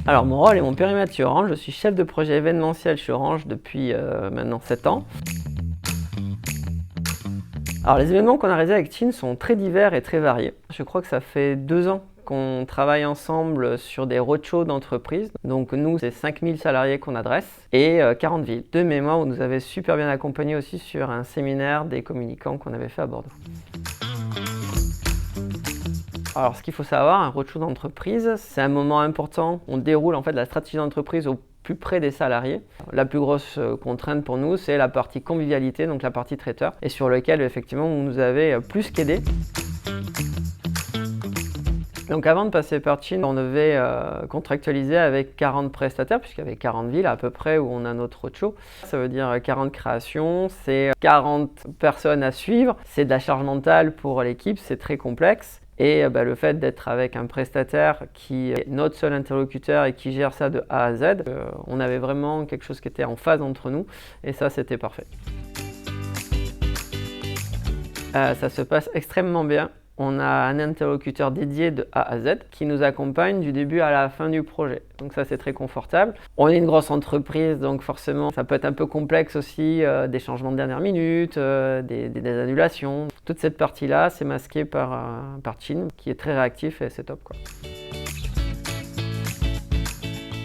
Alors mon rôle et mon périmètre chez Orange, je suis chef de projet événementiel chez Orange depuis maintenant 7 ans. Alors les événements qu'on a réalisés avec Chin sont très divers et très variés. Je crois que ça fait 2 ans qu'on travaille ensemble sur des roadshows d'entreprises. Donc nous, c'est 5000 salariés qu'on adresse et 40 villes. De mémoire, vous nous avez super bien accompagnés aussi sur un séminaire des communicants qu'on avait fait à Bordeaux. Alors ce qu'il faut savoir, un roadshow d'entreprise, c'est un moment important. On déroule en fait la stratégie d'entreprise au plus près des salariés. La plus grosse contrainte pour nous, c'est la partie convivialité, donc la partie traiteur, et sur lequel effectivement vous nous avez plus qu'aidé. Donc avant de passer par Chin, on devait contractualiser avec 40 prestataires, puisqu'il y avait 40 villes à peu près où on a notre roadshow. Ça veut dire 40 créations, c'est 40 personnes à suivre, c'est de la charge mentale pour l'équipe, c'est très complexe. Et le fait d'être avec un prestataire qui est notre seul interlocuteur et qui gère ça de A à Z, on avait vraiment quelque chose qui était en phase entre nous et ça c'était parfait. Ça se passe extrêmement bien. On a un interlocuteur dédié de A à Z qui nous accompagne du début à la fin du projet. Donc ça c'est très confortable. On est une grosse entreprise donc forcément ça peut être un peu complexe aussi, des changements de dernière minute, des annulations. Toute cette partie-là c'est masqué par Chin qui est très réactif et c'est top quoi.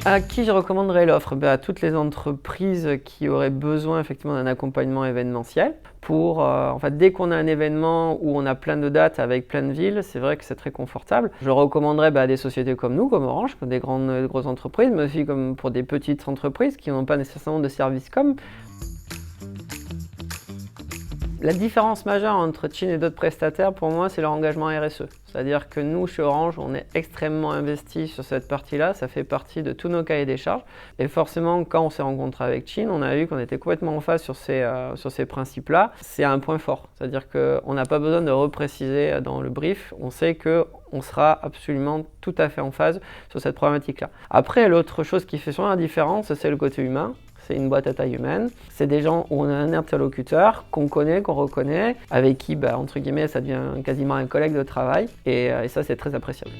À qui je recommanderais l'offre? À toutes les entreprises qui auraient besoin effectivement d'un accompagnement événementiel. Pour, en fait, dès qu'on a un événement où on a plein de dates avec plein de villes, c'est vrai que c'est très confortable. Je recommanderais à des sociétés comme nous, comme Orange, comme des grosses entreprises, mais aussi comme pour des petites entreprises qui n'ont pas nécessairement de service com. La différence majeure entre Chin et d'autres prestataires, pour moi, c'est leur engagement RSE. C'est-à-dire que nous, chez Orange, on est extrêmement investis sur cette partie-là. Ça fait partie de tous nos cahiers des charges. Et forcément, quand on s'est rencontré avec Chin, on a vu qu'on était complètement en phase sur ces principes-là. C'est un point fort. C'est-à-dire qu'on n'a pas besoin de repréciser dans le brief. On sait qu'on sera absolument tout à fait en phase sur cette problématique-là. Après, l'autre chose qui fait souvent la différence, c'est le côté humain. C'est une boîte à taille humaine. C'est des gens où on a un interlocuteur qu'on connaît, qu'on reconnaît, avec qui, entre guillemets, ça devient quasiment un collègue de travail. Et ça, c'est très appréciable.